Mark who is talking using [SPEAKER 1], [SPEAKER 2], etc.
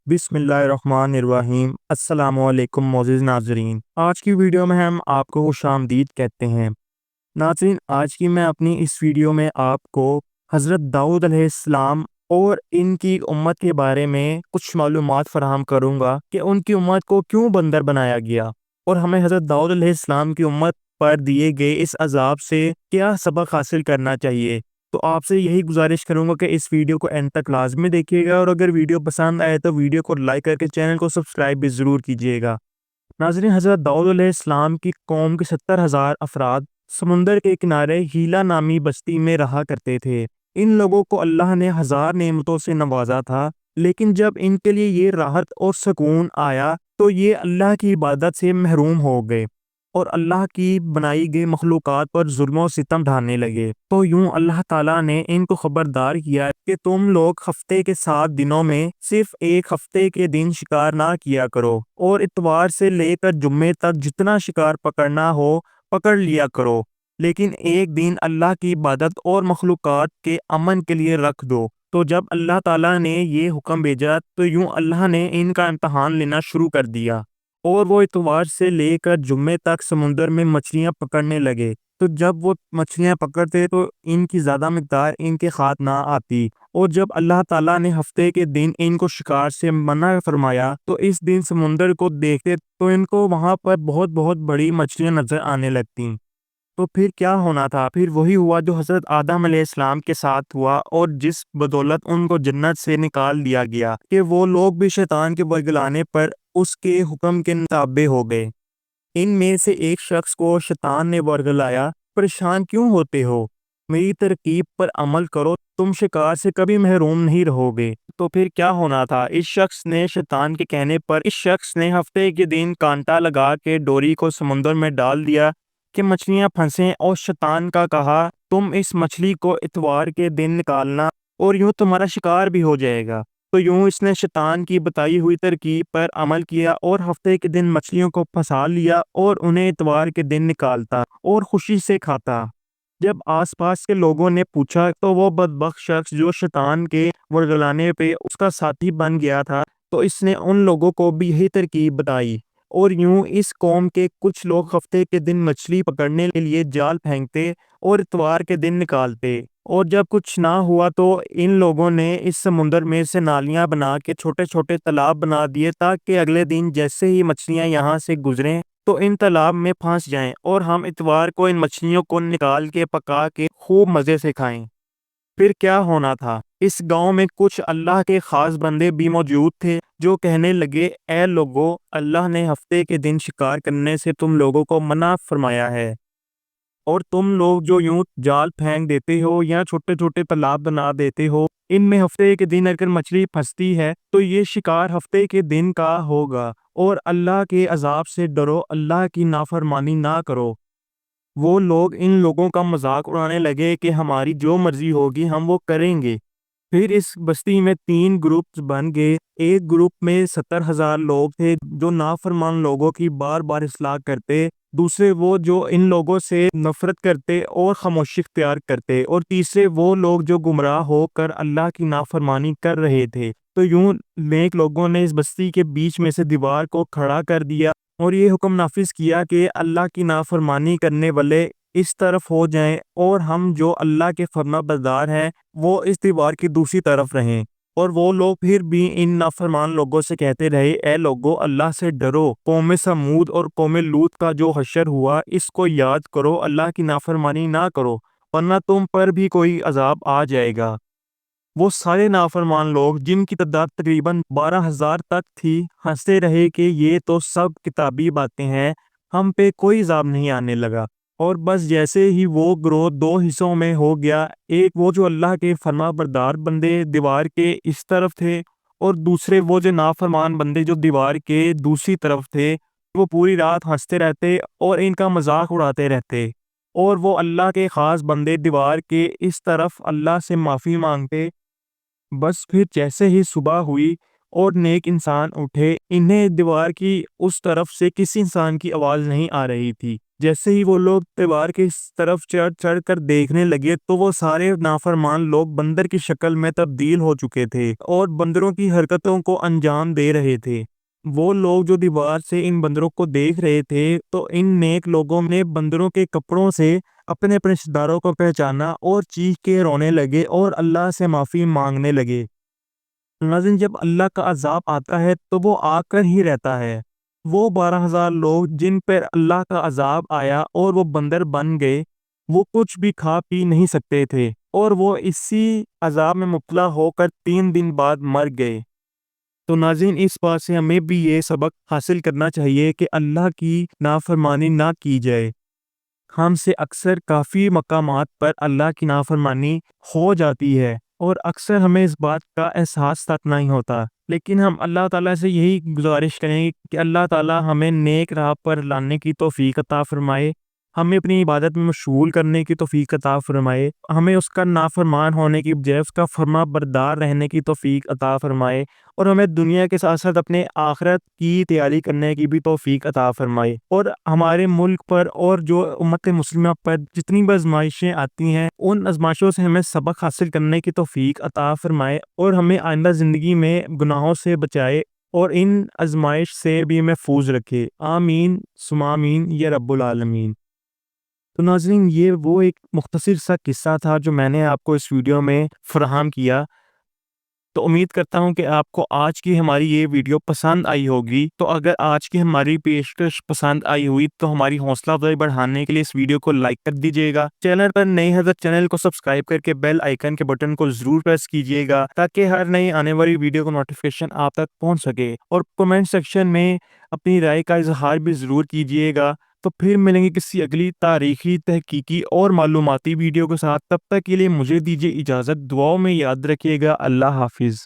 [SPEAKER 1] بسم اللہ الرحمن الرحیم۔ السلام علیکم معزز ناظرین، آج کی ویڈیو میں ہم آپ کو خوش آمدید کہتے ہیں۔ ناظرین، آج کی میں اپنی اس ویڈیو میں آپ کو حضرت داؤد علیہ السلام اور ان کی امت کے بارے میں کچھ معلومات فراہم کروں گا کہ ان کی امت کو کیوں بندر بنایا گیا اور ہمیں حضرت داؤد علیہ السلام کی امت پر دیے گئے اس عذاب سے کیا سبق حاصل کرنا چاہیے۔ تو آپ سے یہی گزارش کروں گا کہ اس ویڈیو کو اینڈ تک لازمی دیکھیے گا، اور اگر ویڈیو پسند آئے تو ویڈیو کو لائک کر کے چینل کو سبسکرائب بھی ضرور کیجیے گا۔ ناظرین، حضرت داؤد علیہ السلام کی قوم کے 70,000 افراد سمندر کے کنارے ہیلا نامی بستی میں رہا کرتے تھے۔ ان لوگوں کو اللہ نے ہزار نعمتوں سے نوازا تھا، لیکن جب ان کے لیے یہ راحت اور سکون آیا تو یہ اللہ کی عبادت سے محروم ہو گئے اور اللہ کی بنائی گئی مخلوقات پر ظلم و ستم ڈھانے لگے۔ تو یوں اللہ تعالیٰ نے ان کو خبردار کیا کہ تم لوگ ہفتے کے 7 دنوں میں صرف ایک ہفتے کے دن شکار نہ کیا کرو، اور اتوار سے لے کر جمعے تک جتنا شکار پکڑنا ہو پکڑ لیا کرو، لیکن ایک دن اللہ کی عبادت اور مخلوقات کے امن کے لیے رکھ دو۔ تو جب اللہ تعالیٰ نے یہ حکم بھیجا تو یوں اللہ نے ان کا امتحان لینا شروع کر دیا، اور وہ اتوار سے لے کر جمعے تک سمندر میں مچھلیاں پکڑنے لگے۔ تو جب وہ مچھلیاں پکڑتے تو ان کی زیادہ مقدار ان کے ہاتھ نہ آتی، اور جب اللہ تعالیٰ نے ہفتے کے دن ان کو شکار سے منع فرمایا تو اس دن سمندر کو دیکھتے تو ان کو وہاں پر بہت بہت بڑی مچھلیاں نظر آنے لگتیں۔ تو پھر کیا ہونا تھا؟ پھر وہی ہوا جو حضرت آدم علیہ السلام کے ساتھ ہوا، اور جس بدولت ان کو جنت سے نکال دیا گیا کہ وہ لوگ بھی شیطان کے ورگلانے پر اس کے حکم کے تابع ہو گئے۔ ان میں سے ایک شخص کو شیطان نے ورگلایا، پریشان کیوں ہوتے ہو؟ میری ترکیب پر عمل کرو، تم شکار سے کبھی محروم نہیں رہو گے۔ تو پھر کیا ہونا تھا؟ اس شخص نے شیطان کے کہنے پر ہفتے کے دن کانٹا لگا کے ڈوری کو سمندر میں ڈال دیا کہ مچھلیاں پھنسیں، اور شیطان کا کہا تم اس مچھلی کو اتوار کے دن نکالنا اور یوں تمہارا شکار بھی ہو جائے گا۔ تو یوں اس نے شیطان کی بتائی ہوئی ترکیب پر عمل کیا اور ہفتے کے دن مچھلیوں کو پھنسا لیا اور انہیں اتوار کے دن نکالتا اور خوشی سے کھاتا۔ جب آس پاس کے لوگوں نے پوچھا تو وہ بدبخت شخص جو شیطان کے ورگلانے پہ اس کا ساتھی بن گیا تھا، تو اس نے ان لوگوں کو بھی یہی ترکیب بتائی، اور یوں اس قوم کے کچھ لوگ ہفتے کے دن مچھلی پکڑنے کے لیے جال پھینکتے اور اتوار کے دن نکالتے، اور جب کچھ نہ ہوا تو ان لوگوں نے اس سمندر میں سے نالیاں بنا کے چھوٹے چھوٹے تالاب بنا دیے تاکہ اگلے دن جیسے ہی مچھلیاں یہاں سے گزریں تو ان تالاب میں پھنس جائیں اور ہم اتوار کو ان مچھلیوں کو نکال کے پکا کے خوب مزے سے کھائیں۔ پھر کیا ہونا تھا؟ اس گاؤں میں کچھ اللہ کے خاص بندے بھی موجود تھے جو کہنے لگے، اے لوگو، اللہ نے ہفتے کے دن شکار کرنے سے تم لوگوں کو منع فرمایا ہے، اور تم لوگ جو یوں جال پھینک دیتے ہو یا چھوٹے چھوٹے تالاب بنا دیتے ہو، ان میں ہفتے کے دن اگر مچھلی پھنستی ہے تو یہ شکار ہفتے کے دن کا ہوگا، اور اللہ کے عذاب سے ڈرو، اللہ کی نافرمانی نہ کرو۔ وہ لوگ ان لوگوں کا مذاق اڑانے لگے کہ ہماری جو مرضی ہوگی ہم وہ کریں گے۔ پھر اس بستی میں 3 گروپس بن گئے۔ ایک گروپ میں 70,000 لوگ تھے جو نافرمان لوگوں کی بار بار اصلاح کرتے، دوسرے وہ جو ان لوگوں سے نفرت کرتے اور خاموشی اختیار کرتے، اور تیسرے وہ لوگ جو گمراہ ہو کر اللہ کی نافرمانی کر رہے تھے۔ تو یوں نیک لوگوں نے اس بستی کے بیچ میں سے دیوار کو کھڑا کر دیا اور یہ حکم نافذ کیا کہ اللہ کی نافرمانی کرنے والے اس طرف ہو جائیں اور ہم جو اللہ کے فرما بردار ہیں وہ اس دیوار کی دوسری طرف رہیں۔ اور وہ لوگ پھر بھی ان نافرمان لوگوں سے کہتے رہے، اے لوگو، اللہ سے ڈرو، قوم سمود اور قوم لوط کا جو حشر ہوا اس کو یاد کرو، اللہ کی نافرمانی نہ کرو ورنہ تم پر بھی کوئی عذاب آ جائے گا۔ وہ سارے نافرمان لوگ جن کی تعداد تقریباً 12,000 تک تھی ہنستے رہے کہ یہ تو سب کتابی باتیں ہیں، ہم پہ کوئی عذاب نہیں آنے لگا۔ اور بس جیسے ہی وہ گروہ 2 حصوں میں ہو گیا، ایک وہ جو اللہ کے فرما بردار بندے دیوار کے اس طرف تھے، اور دوسرے وہ جو نافرمان بندے جو دیوار کے دوسری طرف تھے، وہ پوری رات ہنستے رہتے اور ان کا مذاق اڑاتے رہتے، اور وہ اللہ کے خاص بندے دیوار کے اس طرف اللہ سے معافی مانگتے۔ بس پھر جیسے ہی صبح ہوئی اور نیک انسان اٹھے، انہیں دیوار کی اس طرف سے کسی انسان کی آواز نہیں آ رہی تھی۔ جیسے ہی وہ لوگ دیوار کی اس طرف چڑھ چڑھ کر دیکھنے لگے تو وہ سارے نافرمان لوگ بندر کی شکل میں تبدیل ہو چکے تھے اور بندروں کی حرکتوں کو انجام دے رہے تھے۔ وہ لوگ جو دیوار سے ان بندروں کو دیکھ رہے تھے تو ان نیک لوگوں نے بندروں کے کپڑوں سے اپنے اپنے رشتہ داروں کو پہچانا اور چیخ کے رونے لگے اور اللہ سے معافی مانگنے لگے۔ ناظرین، جب اللہ کا عذاب آتا ہے تو وہ آ کر ہی رہتا ہے۔ وہ 12,000 لوگ جن پر اللہ کا عذاب آیا اور وہ بندر بن گئے، وہ کچھ بھی کھا پی نہیں سکتے تھے اور وہ اسی عذاب میں مبتلا ہو کر 3 دن بعد مر گئے۔ تو ناظرین، اس بات سے ہمیں بھی یہ سبق حاصل کرنا چاہیے کہ اللہ کی نافرمانی نہ کی جائے۔ ہم سے اکثر کافی مقامات پر اللہ کی نافرمانی ہو جاتی ہے اور اکثر ہمیں اس بات کا احساس تک نہیں ہوتا، لیکن ہم اللہ تعالیٰ سے یہی گزارش کریں گے کہ اللہ تعالیٰ ہمیں نیک راہ پر لانے کی توفیق عطا فرمائے، ہمیں اپنی عبادت میں مشغول کرنے کی توفیق عطا فرمائے، ہمیں اس کا نافرمان ہونے کی بجائے اس کا فرما بردار رہنے کی توفیق عطا فرمائے، اور ہمیں دنیا کے ساتھ ساتھ اپنے آخرت کی تیاری کرنے کی بھی توفیق عطا فرمائے، اور ہمارے ملک پر اور جو امت مسلمہ پر جتنی بھی آزمائشیں آتی ہیں ان آزمائشوں سے ہمیں سبق حاصل کرنے کی توفیق عطا فرمائے اور ہمیں آئندہ زندگی میں گناہوں سے بچائے اور ان آزمائش سے بھی محفوظ رکھے۔ آمین ثم آمین یا رب العالمین۔ تو ناظرین، یہ وہ ایک مختصر سا قصہ تھا جو میں نے آپ کو اس ویڈیو میں فراہم کیا۔ تو امید کرتا ہوں کہ آپ کو آج کی ہماری یہ ویڈیو پسند آئی ہوگی۔ تو اگر آج کی ہماری پیشکش پسند آئی ہوئی تو ہماری حوصلہ افزائی بڑھانے کے لیے اس ویڈیو کو لائک کر دیجیے گا۔ چینل پر نئے ہیں تو چینل کو سبسکرائب کر کے بیل آئیکن کے بٹن کو ضرور پریس کیجیے گا تاکہ ہر نئی آنے والی ویڈیو کو نوٹیفیکیشن آپ تک پہنچ سکے، اور کمنٹ سیکشن میں اپنی رائے کا اظہار بھی ضرور کیجیے گا۔ تو پھر ملیں گے کسی اگلی تاریخی، تحقیقی اور معلوماتی ویڈیو کے ساتھ۔ تب تک کے لیے مجھے دیجیے اجازت، دعاؤں میں یاد رکھیے گا۔ اللہ حافظ۔